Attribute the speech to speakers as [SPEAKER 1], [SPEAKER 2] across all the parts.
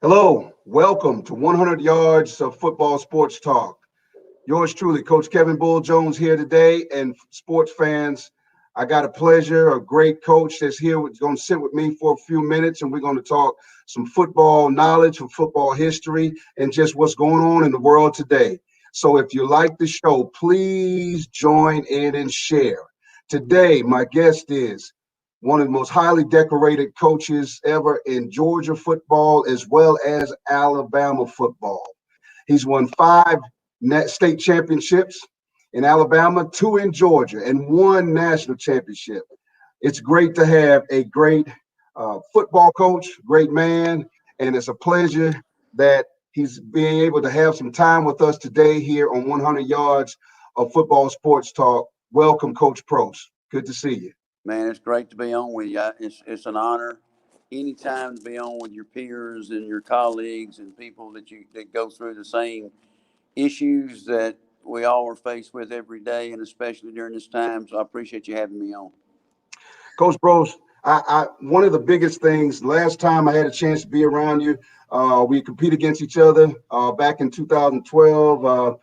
[SPEAKER 1] Hello, welcome to 100 Yards of Football Sports Talk. Yours truly, Coach Kevin Bull Jones here today. And sports fans, I got a pleasure, a great coach that's here, going to sit with me for a few minutes, and we're going to talk some football knowledge, some football history, and just what's going on in the world today. So if you like the show, please join in and share. Today, my guest is one of the most highly decorated coaches ever in Georgia football as well as Alabama football. He's won five state championships in Alabama, two in Georgia, and one national championship. It's great to have a great football coach, great man, and it's a pleasure that he's being able to have some time with us today here on 100 Yards of Football Sports Talk. Welcome, Coach Propst. Good to see you.
[SPEAKER 2] Man, it's great to be on with you. It's an honor anytime to be on with your peers and your colleagues and people that go through the same issues that we all are faced with every day, and especially during this time. So I appreciate you having me on.
[SPEAKER 1] Coach Propst, I one of the biggest things, last time I had a chance to be around you, we compete against each other back in 2012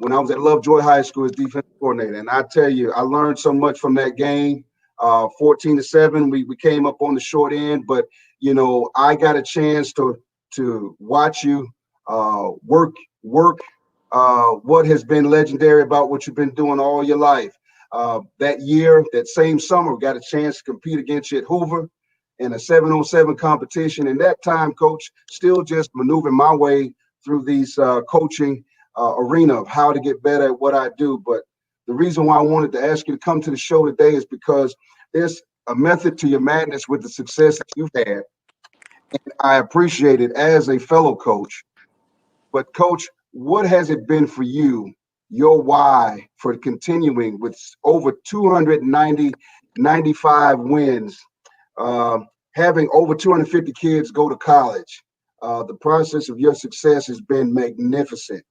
[SPEAKER 1] when I was at Lovejoy High School as defensive coordinator. And I tell you, I learned so much from that game. 14-7, we came up on the short end, but I got a chance to watch you work what has been legendary about what you've been doing all your life. That year, that same summer, we got a chance to compete against you at Hoover in a 7-on-7 competition. And that time, Coach, still just maneuvering my way through these coaching arena of how to get better at what I do. But the reason why I wanted to ask you to come to the show today is because there's a method to your madness with the success that you've had. And I appreciate it as a fellow coach. But, Coach, what has it been for you, your why for continuing with over 295 wins, having over 250 kids go to college? The process of your success has been magnificent.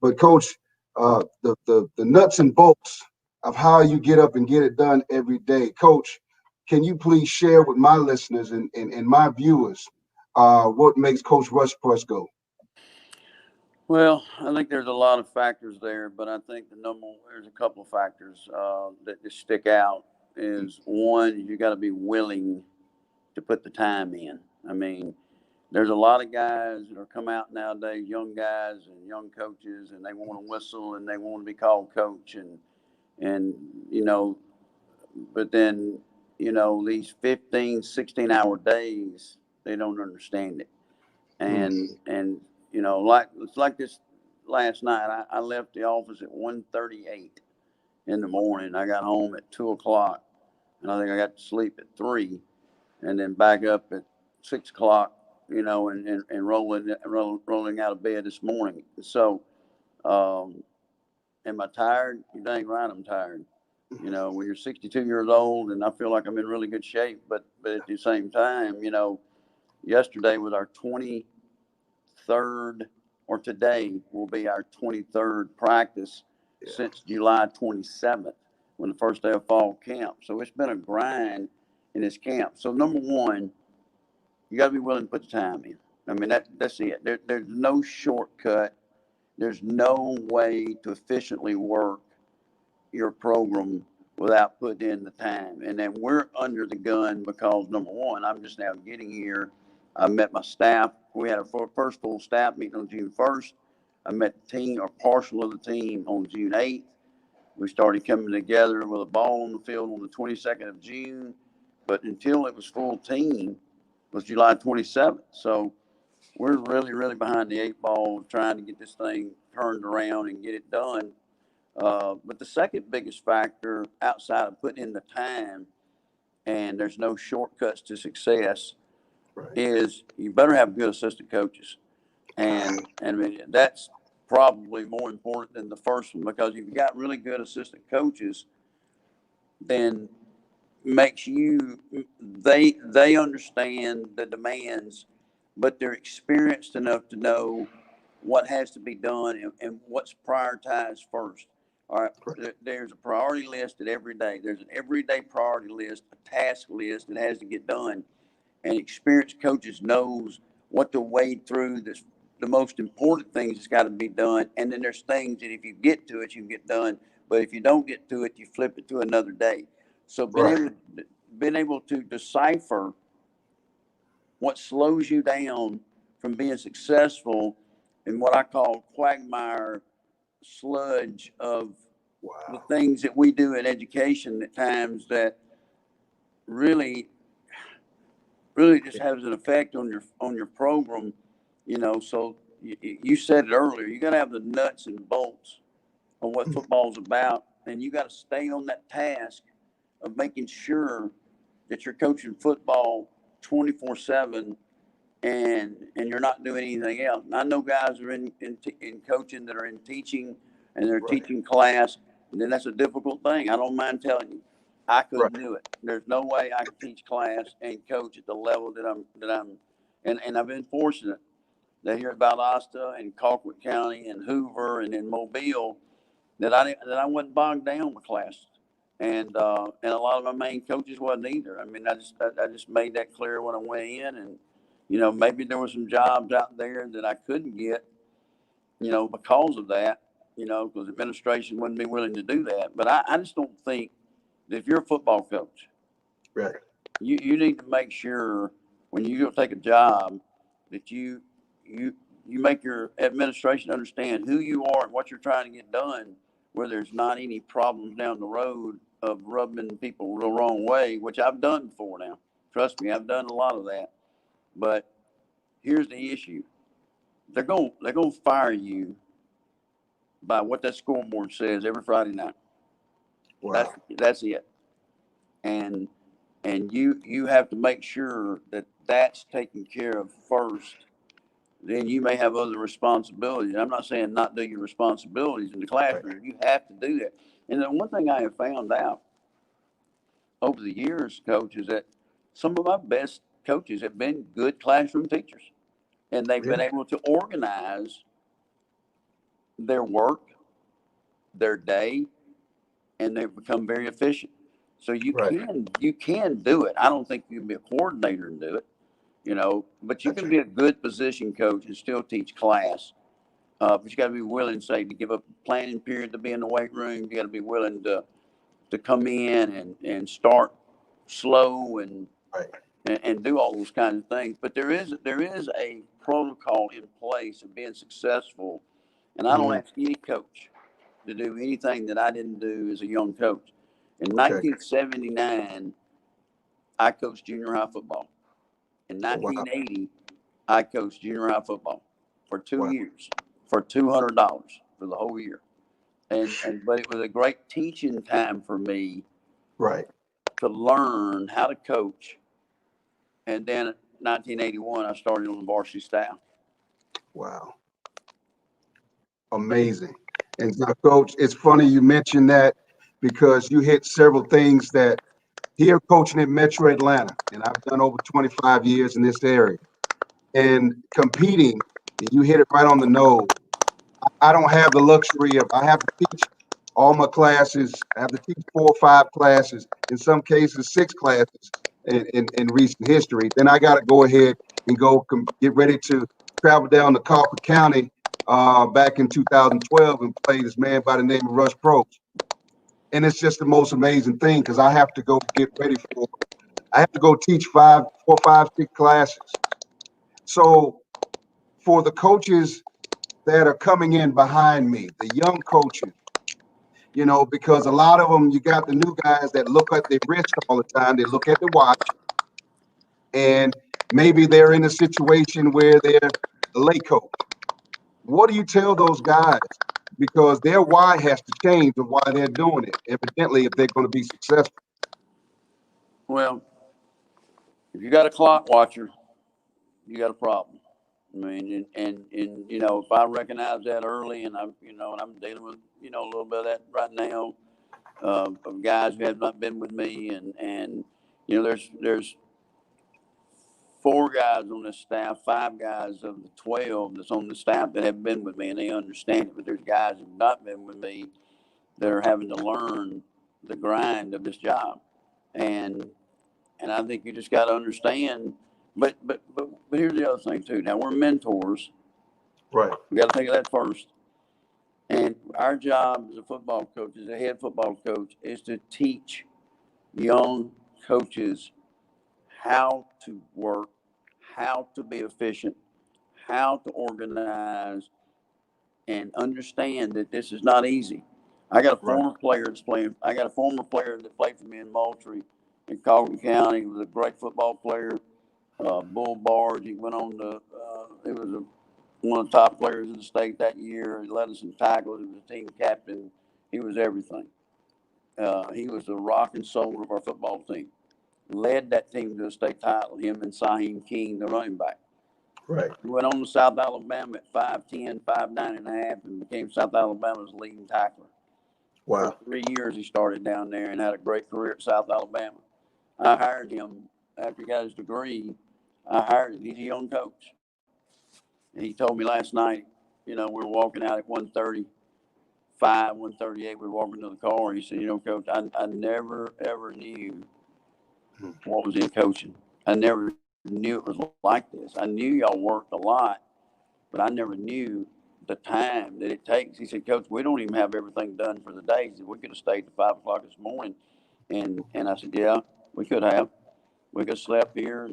[SPEAKER 1] But, Coach, the nuts and bolts of how you get up and get it done every day. Coach, can you please share with my listeners and my viewers what makes Coach Rush Propst go?
[SPEAKER 2] Well, I think there's a lot of factors there, but I think there's a couple of factors that just stick out. Is one, you got to be willing to put the time in. I mean, there's a lot of guys that are come out nowadays, young guys and young coaches, and they want to whistle and they want to be called coach, and but then these 15, 16-hour days, they don't understand it, and like it's like this last night. I left the office at 1:38 in the morning. I got home at 2 o'clock, and I think I got to sleep at 3, and then back up at 6 o'clock. And rolling out of bed this morning. So, am I tired? You dang right, I'm tired. When you're 62 years old, and I feel like I'm in really good shape, but at the same time, yesterday was our 23rd, or today will be our 23rd practice since July 27th, when the first day of fall camp. So it's been a grind in this camp. So number one, you got to be willing to put the time in. I mean, that's it. There's no shortcut. There's no way to efficiently work your program without putting in the time. And then we're under the gun because, number one, I'm just now getting here. I met my staff. We had our first full staff meeting on June 1st. I met the team, or partial of the team, on June 8th. We started coming together with a ball on the field on the 22nd of June. But until it was full team, was July 27th. So we're really, really behind the 8 ball trying to get this thing turned around and get it done. But the second biggest factor outside of putting in the time, and there's no shortcuts to success, is you better have good assistant coaches. And I mean, that's probably more important than the first one, because if you've got really good assistant coaches, then they understand the demands, but they're experienced enough to know what has to be done and what's prioritized first. All right, there's a priority list at every day. There's an everyday priority list, a task list that has to get done, and experienced coaches knows what to wade through. The most important things that's got to be done. And then there's things that if you get to it, you can get done. But if you don't get to it, you flip it to another day. So being able to decipher what slows you down from being successful in what I call quagmire sludge of the things that we do in education at times that really just has an effect on your program, so you said it earlier, you got to have the nuts and bolts of what football's about, and you got to stay on that task of making sure that you're coaching football 24/7 and you're not doing anything else. And I know guys are in coaching that are in teaching and they're teaching class, and then that's a difficult thing. I don't mind telling you, I couldn't do it. There's no way I can teach class and coach at the level that I'm, and I've been fortunate that here at Valdosta and Colquitt County and Hoover and in Mobile that I wasn't bogged down with classes. And a lot of my main coaches wasn't either. I mean, I just made that clear when I went in, and maybe there were some jobs out there that I couldn't get, because of that, because administration wouldn't be willing to do that. But I just don't think that if you're a football coach,
[SPEAKER 1] Right.
[SPEAKER 2] you need to make sure when you go take a job that you make your administration understand who you are and what you're trying to get done, where there's not any problems down the road of rubbing people the wrong way, which I've done before now. Trust me, I've done a lot of that. But here's the issue. They're going to fire you by what that scoreboard says every Friday night.
[SPEAKER 1] Wow.
[SPEAKER 2] That's it. And you have to make sure that that's taken care of first. Then you may have other responsibilities. I'm not saying not do your responsibilities in the classroom. You have to do that. And then one thing I have found out over the years, Coach, is that some of my best coaches have been good classroom teachers, and they've been able to organize their work, their day, and they've become very efficient. So you can do it. I don't think you can be a coordinator and do it, but you can be a good position coach and still teach class. But you got to be willing, say, to give up a planning period to be in the weight room. You got to be willing to come in and start slow and do all those kinds of things. But there is a protocol in place of being successful, and I don't ask any coach to do anything that I didn't do as a young coach. In 1979, I coached junior high football. In 1980, I coached junior high football for 2 years for $200 for the whole year. But it was a great teaching time for me to learn how to coach. And then in 1981, I started on the varsity staff.
[SPEAKER 1] Wow. Amazing. And now, Coach, it's funny you mentioned that because you hit several things that here coaching in Metro Atlanta, and I've done over 25 years in this area, and competing, and you hit it right on the nose. I don't have the luxury of, I have to teach all my classes. I have to teach 4 or 5 classes, in some cases 6 classes in recent history. Then I got to go ahead and get ready to travel down to Colquitt County back in 2012 and play this man by the name of Rush Propst. And it's just the most amazing thing because I have to go I have to go teach 4, 5, 6 classes. So for the coaches that are coming in behind me, the young coaches, because a lot of them, you got the new guys that look at their wrist all the time. They look at the watch, and maybe they're in a situation where they're a late coach. What do you tell those guys? Because their why has to change of why they're doing it, evidently, if they're going to be successful.
[SPEAKER 2] Well, if you got a clock watcher, you got a problem. I mean, and if I recognize that early, and I'm dealing with a little bit of that right now, of guys who have not been with me, and there's 4 guys on this staff, 5 guys of the 12 that's on the staff that have been with me, and they understand it. But there's guys who've not been with me that are having to learn the grind of this job, and I think you just got to understand But here's the other thing too. Now we're mentors.
[SPEAKER 1] Right.
[SPEAKER 2] We got to think of that first. And our job as a football coach, as a head football coach, is to teach young coaches how to work, how to be efficient, how to organize, and understand that this is not easy. I got a
[SPEAKER 1] Right.
[SPEAKER 2] former player that's playing. I got a former player that played for me in Moultrie in Colquitt County. He was a great football player. Bull Barge. He went on to. He was one of the top players in the state that year. He led us in tackles. He was a team captain. He was everything. He was the rock and soul of our football team. Led that team to a state title. Him and Saheem King, the running back.
[SPEAKER 1] Right.
[SPEAKER 2] He went on to South Alabama at 5'10", 5'9.5", and became South Alabama's leading tackler.
[SPEAKER 1] Wow.
[SPEAKER 2] For 3 years, he started down there and had a great career at South Alabama. I hired him after he got his degree. I hired him. He's a young coach. And he told me last night, we were walking out at 1:35, 1:38. We were walking to the car. He said, Coach, I never, ever knew what was in coaching. I never knew it was like this. I knew y'all worked a lot, but I never knew the time that it takes. He said, Coach, we don't even have everything done for the day. He said, we could have stayed to 5 o'clock this morning. And I said, yeah, we could have. We could have slept here,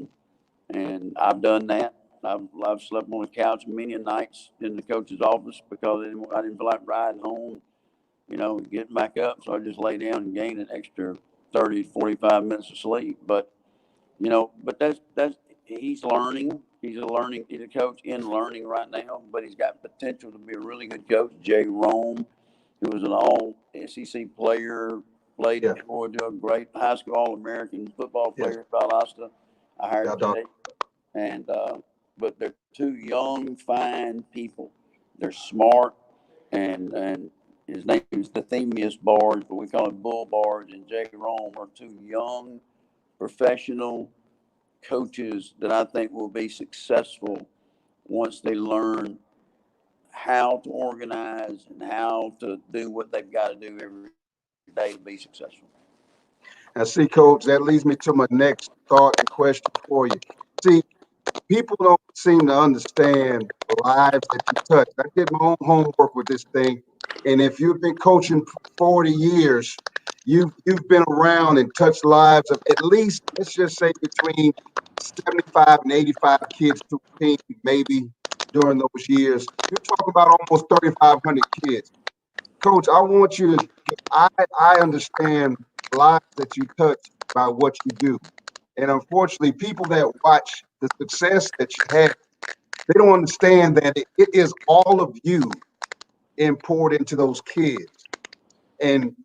[SPEAKER 2] and I've done that. I've slept on the couch many nights in the coach's office because I didn't feel like riding home, getting back up. So I just lay down and gained an extra 30 to 45 minutes of sleep. But that's he's learning. He's a coach in learning right now, but he's got potential to be a really good coach. Jay Rome, who was an all SEC player, played
[SPEAKER 1] Yeah.
[SPEAKER 2] at Georgia, a great high school All-American football
[SPEAKER 1] Yes.
[SPEAKER 2] player at Valdosta. I hired
[SPEAKER 1] Yeah,
[SPEAKER 2] Jay. And but they're two young, fine people. They're smart, and his name is the Themius Barge, but we call him Bull Barge, and Jay Rome are two young, professional coaches that I think will be successful once they learn how to organize and how to do what they've got to do every day to be successful.
[SPEAKER 1] And see, Coach, that leads me to my next thought and question for you. See, people don't seem to understand the lives that you touch. I did my own homework with this thing, and if you've been coaching for 40 years, you've been around and touched lives of at least, let's just say, between 75 and 85 kids to a team, maybe during those years. You're talking about almost 3,500 kids. Coach, I want you to. I understand lives that you touch by what you do. And unfortunately, people that watch the success that you have, they don't understand that it is all of you poured into those kids. And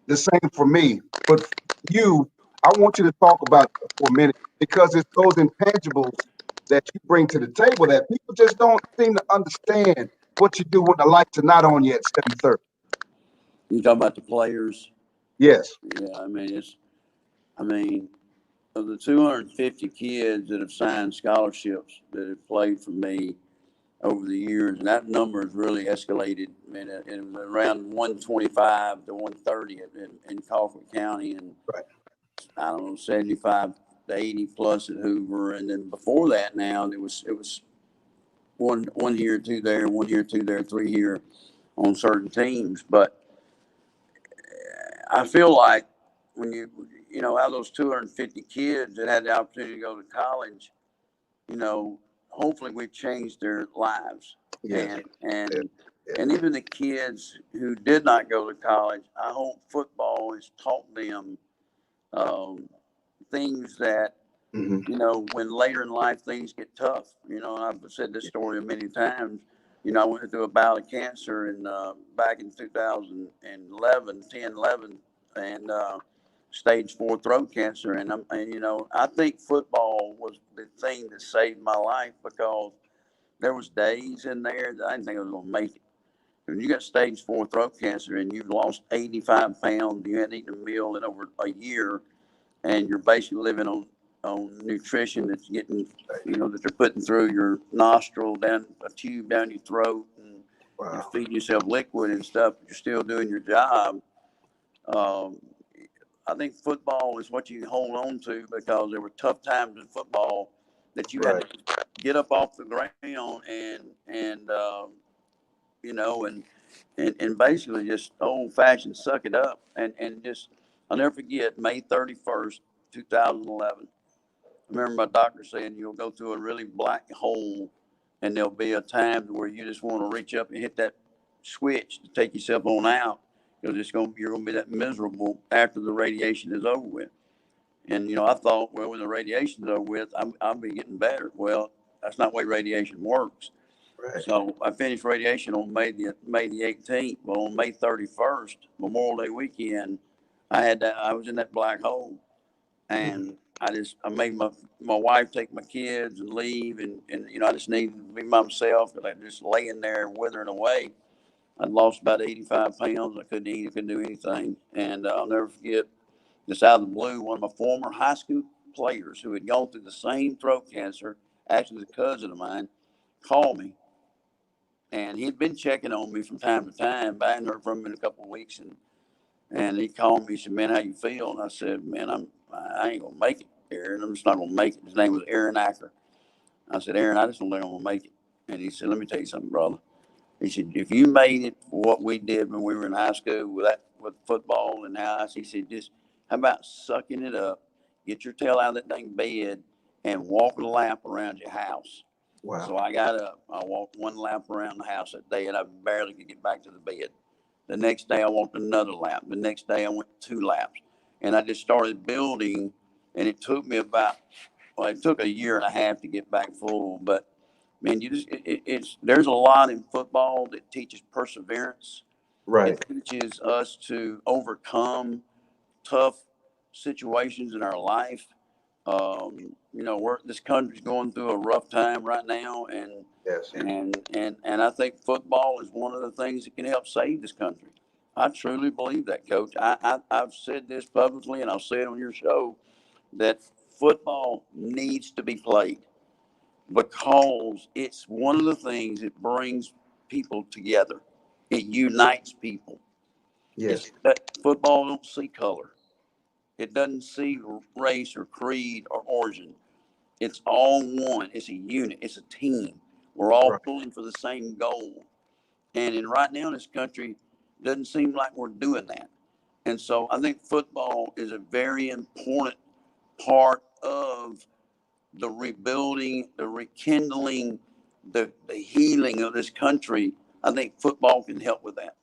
[SPEAKER 1] the same for me. But for you, I want you to talk about that for a minute because it's those intangibles that you bring to the table that people just don't seem to understand what you do when the lights are not on yet, 7:30.
[SPEAKER 2] You talking about the players?
[SPEAKER 1] Yes.
[SPEAKER 2] Yeah, I mean, of the 250 kids that have signed scholarships that have played for me over the years, and that number has really escalated in around 125 to 130 in Colquitt County, and
[SPEAKER 1] Right.
[SPEAKER 2] I don't know, 75 to 80 plus at Hoover, and then before that, now it was one here, two there, one here, two there, three here on certain teams, but I feel like when out of those 250 kids that had the opportunity to go to college, hopefully we've changed their lives.
[SPEAKER 1] Yes.
[SPEAKER 2] And
[SPEAKER 1] Yes.
[SPEAKER 2] and even the kids who did not go to college, I hope football has taught them things that,
[SPEAKER 1] Mhm.
[SPEAKER 2] when later in life things get tough. And I've said this story many times. I went through a bout of cancer back in 2011, 10, 11, and stage 4 throat cancer. I think football was the thing that saved my life because there was days in there that I didn't think I was going to make it. When you got stage 4 throat cancer and you've lost 85 pounds, you hadn't eaten a meal in over a year, and you're basically living on nutrition that's getting, that they're putting through your nostril, down a tube down your throat, and you're
[SPEAKER 1] Wow.
[SPEAKER 2] feeding yourself liquid and stuff, but you're still doing your job. Um, I think football is what you hold on to because there were tough times in football that you had
[SPEAKER 1] Right.
[SPEAKER 2] to get up off the ground and you know, and basically just old fashioned suck it up and just I'll never forget May 31st, 2011. I remember my doctor saying you'll go through a really black hole, and there'll be a time where you just want to reach up and hit that switch to take yourself on out because you're gonna be that miserable after the radiation is over with. And I thought, well, when the radiation's over with, I'll be getting better. Well, that's not the way radiation works.
[SPEAKER 1] Right.
[SPEAKER 2] So I finished radiation on May the 18th. Well, on May 31st, Memorial Day weekend, I was in that black hole,
[SPEAKER 1] Mhm.
[SPEAKER 2] and I made my wife take my kids and leave, and I just needed to be by myself, and I just laying there withering away. I'd lost about 85 pounds. I couldn't eat, I couldn't do anything, and I'll never forget. Just out of the blue, one of my former high school players who had gone through the same throat cancer, actually a cousin of mine, called me, and he'd been checking on me from time to time, but I hadn't heard from him in a couple of weeks, and he called me. He said, "Man, how you feel?" And I said, "Man, I ain't gonna make it, Aaron. I'm just not gonna make it." His name was Aaron Acker. I said, "Aaron, I just don't think I'm gonna make it." And he said, "Let me tell you something, brother." He said, "If you made it for what we did when we were in high school with football and house," he said, "just how about sucking it up, get your tail out of that dang bed, and walk a lap around your house."
[SPEAKER 1] Wow.
[SPEAKER 2] So I got up. I walked one lap around the house that day, and I barely could get back to the bed. The next day, I walked another lap. The next day, I went 2 laps, and I just started building. And it took me it took a year and a half to get back full. But man, it's there's a lot in football that teaches perseverance.
[SPEAKER 1] Right.
[SPEAKER 2] It teaches us to overcome tough situations in our life. This country's going through a rough time right now, and
[SPEAKER 1] Yes.
[SPEAKER 2] and I think football is one of the things that can help save this country. I truly believe that, Coach. I've said this publicly, and I'll say it on your show that football needs to be played because it's one of the things that brings people together. It unites people. It's
[SPEAKER 1] Yes.
[SPEAKER 2] that football don't see color. It doesn't see race or creed or origin. It's all one. It's a unit. It's a team. We're all
[SPEAKER 1] Right.
[SPEAKER 2] pulling for the same goal. And right now in this country, it doesn't seem like we're doing that. And so I think football is a very important part of the rebuilding, the rekindling, the healing of this country. I think football can help with that.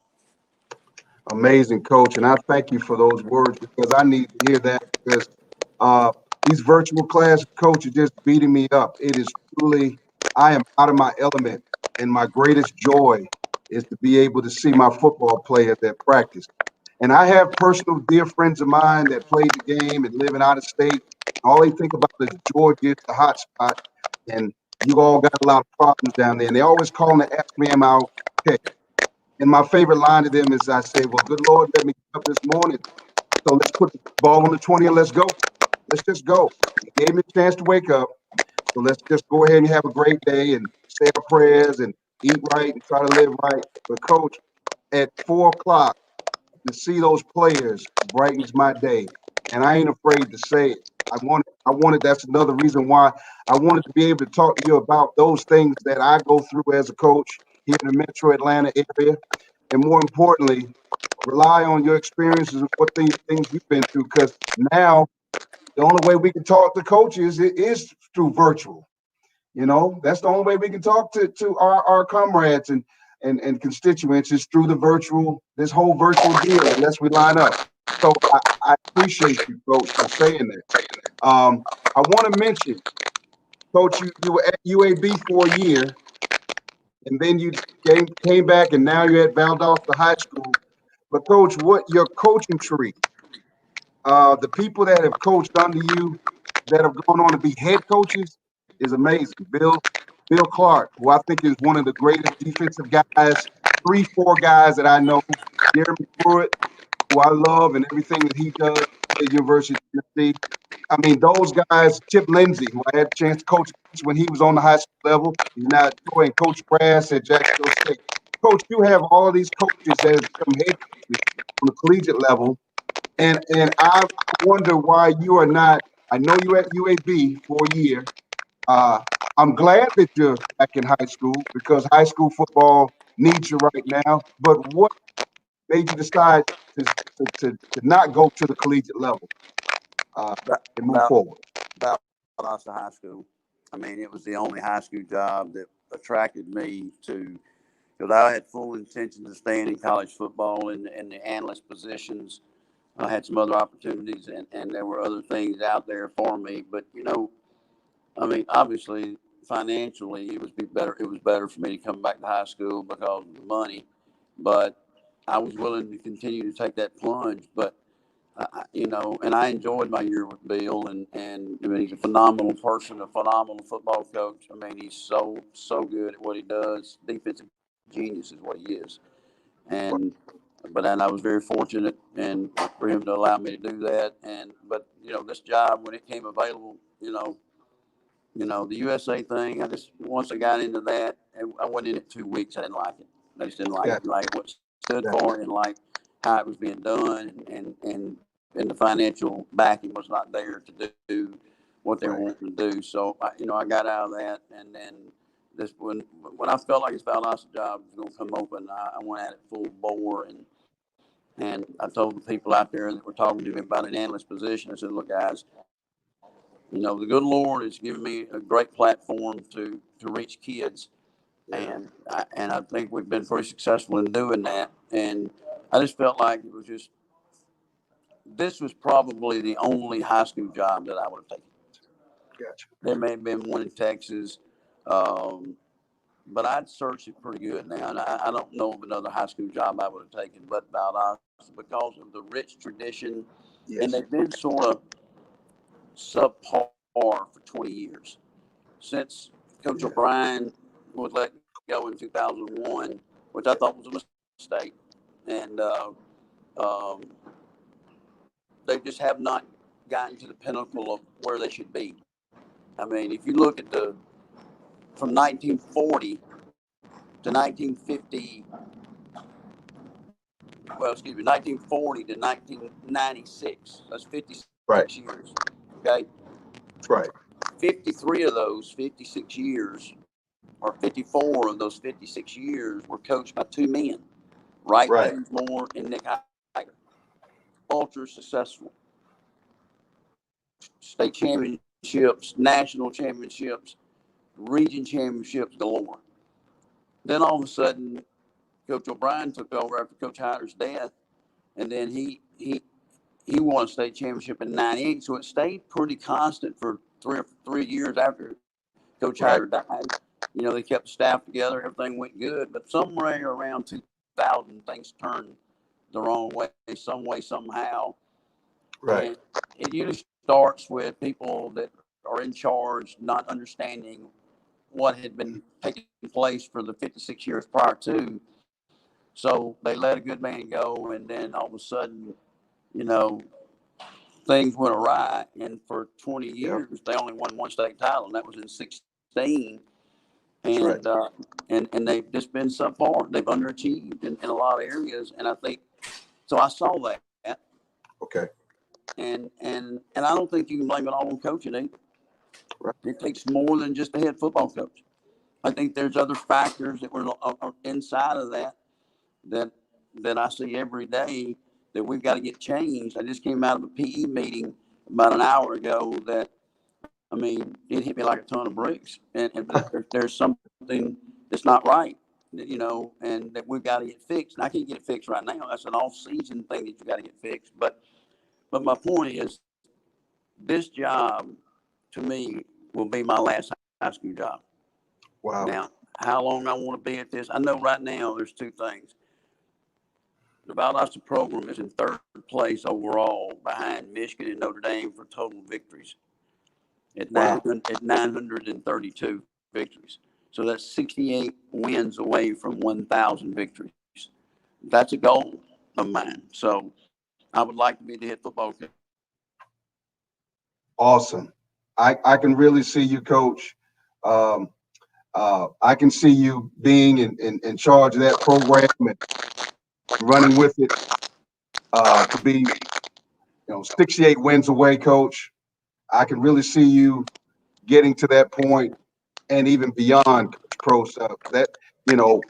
[SPEAKER 1] Amazing, coach. And I thank you for those words because I need to hear that because uh, these virtual class coach are just beating me up. It is truly, I am out of my element. And my greatest joy is to be able to see my football players at practice. And I have personal dear friends of mine that played the game and living out of state. All they think about is Georgia is the hot spot. And you all got a lot of problems down there. And they always call and ask me, am I okay? And my favorite line to them is I say, well, good Lord, let me get up this morning. So let's put the ball on the 20 and let's go. Let's just go. He gave me a chance to wake up. So let's just go ahead and have a great day and say our prayers and eat right and try to live right. But coach, at 4 o'clock, to see those players brightens my day. And I ain't afraid to say it. I wanted, that's another reason why I wanted to be able to talk to you about those things that I go through as a coach here in the metro Atlanta area. And more importantly, rely on your experiences and what things you've been through. Because now the only way we can talk to coaches is through virtual. That's the only way we can talk to our comrades and constituents is through this whole virtual deal, unless we line up. So I appreciate you, Coach, for saying that. I want to mention, Coach, you were at UAB for a year, and then you came back, and now you're at Valdosta High School. But Coach, what your coaching tree, the people that have coached under you, that have gone on to be head coaches, is amazing. Bill Clark, who I think is one of the greatest defensive guys, 3, 4 guys that I know. Jeremy Pruitt, who I love and everything that he does at University of Tennessee. I mean, those guys, Chip Lindsey, who I had a chance to coach when he was on the high school level. He's now doing Coach Brass at Jacksonville State. Coach, you have all of these coaches that have become head coaches on the collegiate level. And I wonder why you are not. I know you at UAB for a year. Uh, I'm glad that you're back in high school because high school football needs you right now. But what made you decide to to not go to the collegiate level uh, and move
[SPEAKER 2] About
[SPEAKER 1] forward?
[SPEAKER 2] Valdosta High School. I mean, it was the only high school job that attracted me to, because I had full intentions of staying in college football and the analyst positions. I had some other opportunities, and there were other things out there for me. But I mean, obviously, financially, it was better. It was better for me to come back to high school because of the money. But I was willing to continue to take that plunge. But and I enjoyed my year with Bill, and I mean, he's a phenomenal person, a phenomenal football coach. I mean, he's so good at what he does. Defensive genius is what he is. And and I was very fortunate and for him to allow me to do that. But this job when it came available, the USA thing, I just once I got into that, and I went in it 2 weeks. I didn't like it. I just didn't like
[SPEAKER 1] Yeah,
[SPEAKER 2] it. Like what it stood
[SPEAKER 1] yeah,
[SPEAKER 2] for, and like how it was being done, and the financial backing was not there to do what they were
[SPEAKER 1] right.
[SPEAKER 2] wanting to do. So I got out of that, and then this when I felt like this Valdosta job was going to come open, I went at it full bore, and I told the people out there that were talking to me about an analyst position, I said, look, guys, the good Lord has given me a great platform to reach kids,
[SPEAKER 1] Yeah,
[SPEAKER 2] and I think we've been pretty successful in doing that. And I just felt like this was probably the only high school job that I would have taken.
[SPEAKER 1] gotcha.
[SPEAKER 2] There may have been one in Texas, um, but I'd searched it pretty good now, and I don't know of another high school job I would have taken, but Valdosta because of the rich tradition, and
[SPEAKER 1] Yes.
[SPEAKER 2] they've been sort of subpar for 20 years since Coach
[SPEAKER 1] Yeah.
[SPEAKER 2] O'Brien was let go in 2001, which I thought was a mistake, and um, they just have not gotten to the pinnacle of where they should be. I mean, if you look at from 1940 to 1950, well, excuse me, 1940 to 1996, that's 56
[SPEAKER 1] Right.
[SPEAKER 2] years. Okay,
[SPEAKER 1] Right.
[SPEAKER 2] 53 of those 56 years, or 54 of those 56 years, were coached by two men, Wright
[SPEAKER 1] Right.
[SPEAKER 2] Moore and Nick Heiger. Ultra successful. State championships, national championships, region championships galore. Then all of a sudden, Coach O'Brien took over after Coach Hyder's death, and then he won a state championship in '98. So it stayed pretty constant for 3 years after Coach
[SPEAKER 1] Right.
[SPEAKER 2] Hyder died. They kept the staff together, everything went good, but somewhere around 2000, things turned the wrong way, some way, somehow.
[SPEAKER 1] Right.
[SPEAKER 2] And it usually starts with people that are in charge not understanding what had been taking place for the 56 years prior to. So they let a good man go, and then all of a sudden, you know, things went awry. And for 20
[SPEAKER 1] Yep.
[SPEAKER 2] years, they only won one state title, and that was in '16.
[SPEAKER 1] That's right.
[SPEAKER 2] And they've just been subpar. They've underachieved in a lot of areas, and I think so. I saw that,
[SPEAKER 1] Okay.
[SPEAKER 2] and I don't think you can blame it all on coaching either.
[SPEAKER 1] Right.
[SPEAKER 2] It takes more than just a head football coach. I think there's other factors that were inside of that that I see every day that we've got to get changed. I just came out of a PE meeting about an hour ago that, I mean, it hit me like a ton of bricks, and there's something that's not right, and that we've got to get fixed. And I can't get it fixed right now. That's an off-season thing that you got to get fixed. But my point is, this job to me will be my last high school job.
[SPEAKER 1] Wow.
[SPEAKER 2] Now, how long I want to be at this, I know right now there's two things. The Valdosta program is in third place overall behind Michigan and Notre Dame for total victories at
[SPEAKER 1] Wow.
[SPEAKER 2] 932 victories. So that's 68 wins away from 1,000 victories. That's a goal of mine. So I would like to be the head football coach.
[SPEAKER 1] Awesome. I can really see you, Coach. Um, I can see you being in charge of that program and running with it to be 68 wins away, Coach. I can really see you getting to that point and even beyond, Coach Prost. You know,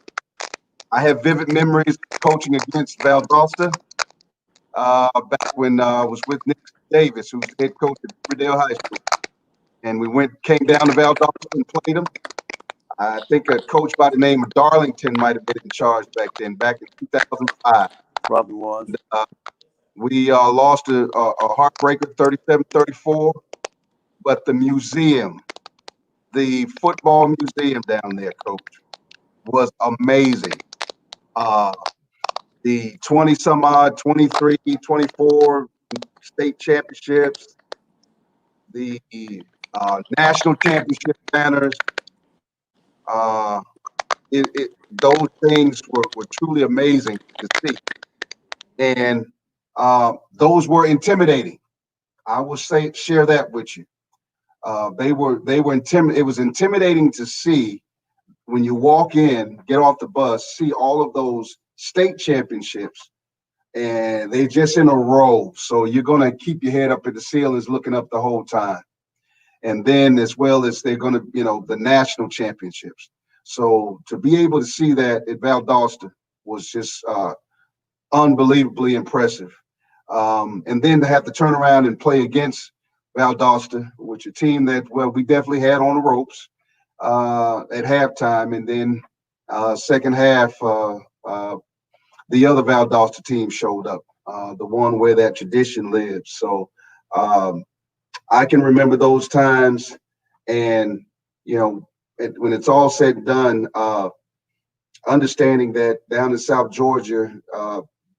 [SPEAKER 1] I have vivid memories coaching against Valdosta back when I was with Nick Davis, who's the head coach at Riverdale High School. And came down to Valdosta and played them. I think a coach by the name of Darlington might have been in charge back in 2005.
[SPEAKER 2] Probably was.
[SPEAKER 1] And, we lost a heartbreaker, 37-34. But the museum, the football museum down there, Coach, was amazing. Uh, the 20 some odd, 23, 24 state championships, the national championship banners, uh, those things were truly amazing to see. And those were intimidating. I will share that with you. They were it was intimidating to see when you walk in, get off the bus, see all of those state championships, and they just in a row. So you're gonna keep your head up at the ceilings, looking up the whole time. And then as well as they're gonna, the national championships. So to be able to see that at Valdosta was just unbelievably impressive. And then to have to turn around and play against Valdosta, which a team that, well, we definitely had on the ropes at halftime, and then second half, the other Valdosta team showed up, the one where that tradition lives. So I can remember those times, and when it's all said and done, understanding that down in South Georgia,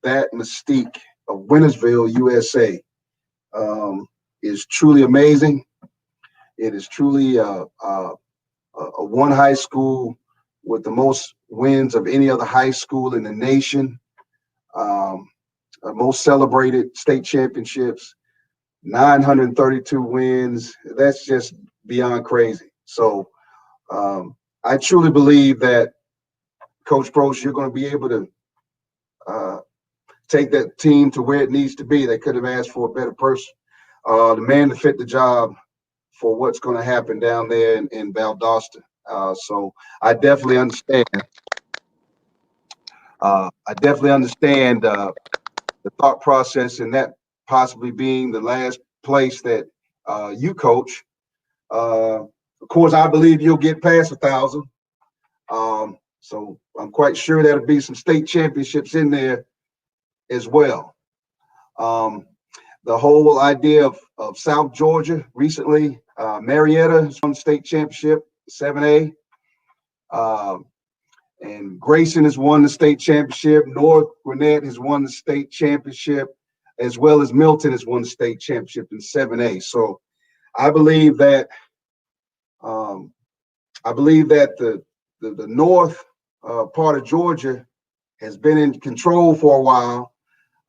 [SPEAKER 1] that mystique of Wintersville, USA, is truly amazing. It is truly a one high school with the most wins of any other high school in the nation, most celebrated state championships, 932 wins. That's just beyond crazy. So I truly believe that, Coach Prost, you're going to be able to take that team to where it needs to be. They could have asked for a better person, the man to fit the job for what's going to happen down there in Valdosta. So I definitely understand. The thought process in that possibly being the last place that you coach. Of course, I believe you'll get past 1,000. So I'm quite sure there'll be some state championships in there as well. The whole idea of South Georgia recently, Marietta has won the state championship, 7A. And Grayson has won the state championship. North Gwinnett has won the state championship, as well as Milton has won the state championship in 7A. So I believe that the north part of Georgia has been in control for a while,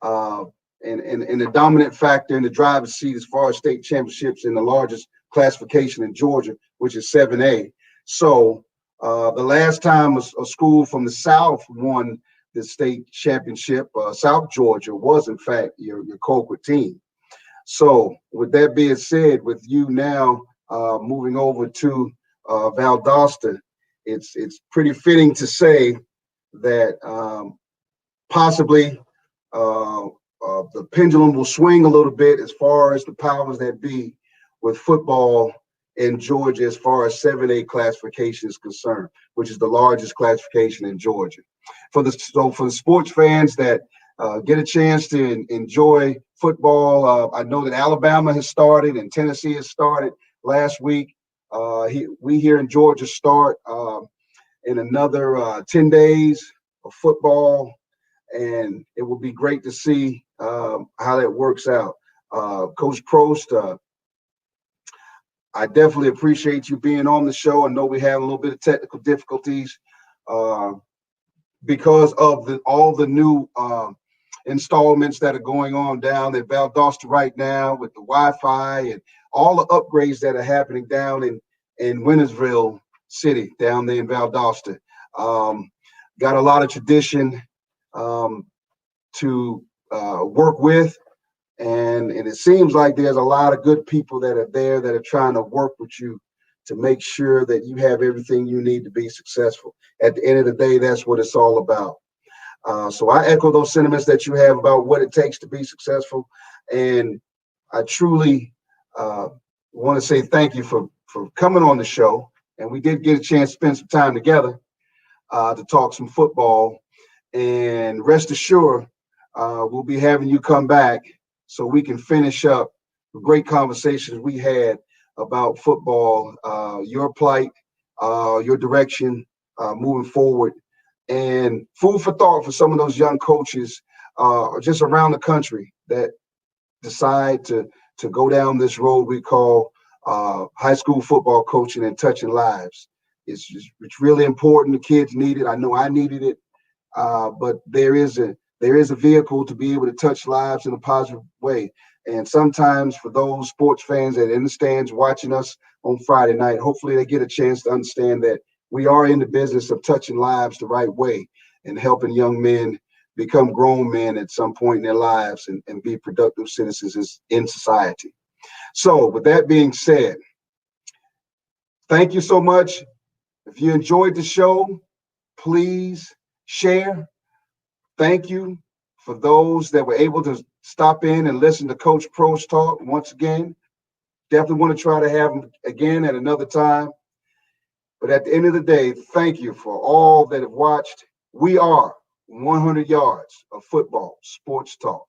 [SPEAKER 1] and the dominant factor in the driver's seat as far as state championships in the largest classification in Georgia, which is 7A. So the last time a school from the South won the state championship, South Georgia, was in fact your Colquitt team. So with that being said, with you now moving over to Valdosta, it's pretty fitting to say that possibly the pendulum will swing a little bit as far as the powers that be with football in Georgia as far as 7A classification is concerned, which is the largest classification in Georgia. For the sports fans that get a chance to enjoy football, I know that Alabama has started and Tennessee has started last week. We here in Georgia start in another 10 days of football, and it will be great to see how that works out. Coach Prost, I definitely appreciate you being on the show. I know we had a little bit of technical difficulties because of all the new installments that are going on down at Valdosta right now with the Wi-Fi and all the upgrades that are happening down in Wintersville City, down there in Valdosta. Got a lot of tradition to work with. And it seems like there's a lot of good people that are there that are trying to work with you to make sure that you have everything you need to be successful. At the end of the day, that's what it's all about. So I echo those sentiments that you have about what it takes to be successful. And I truly want to say thank you for coming on the show. And we did get a chance to spend some time together to talk some football. And rest assured, we'll be having you come back so we can finish up the great conversations we had about football, your plight, your direction moving forward, and food for thought for some of those young coaches just around the country that decide to go down this road we call high school football coaching and touching lives. It's really important. The kids need it. I know I needed it. But there is a vehicle to be able to touch lives in a positive way. And sometimes for those sports fans that are in the stands watching us on Friday night, hopefully they get a chance to understand that we are in the business of touching lives the right way and helping young men become grown men at some point in their lives and be productive citizens in society. So with that being said, thank you so much. If you enjoyed the show, please share. Thank you for those that were able to stop in and listen to Coach Propst talk once again. Definitely want to try to have him again at another time. But at the end of the day, thank you for all that have watched. We are 100 yards of football, sports talk.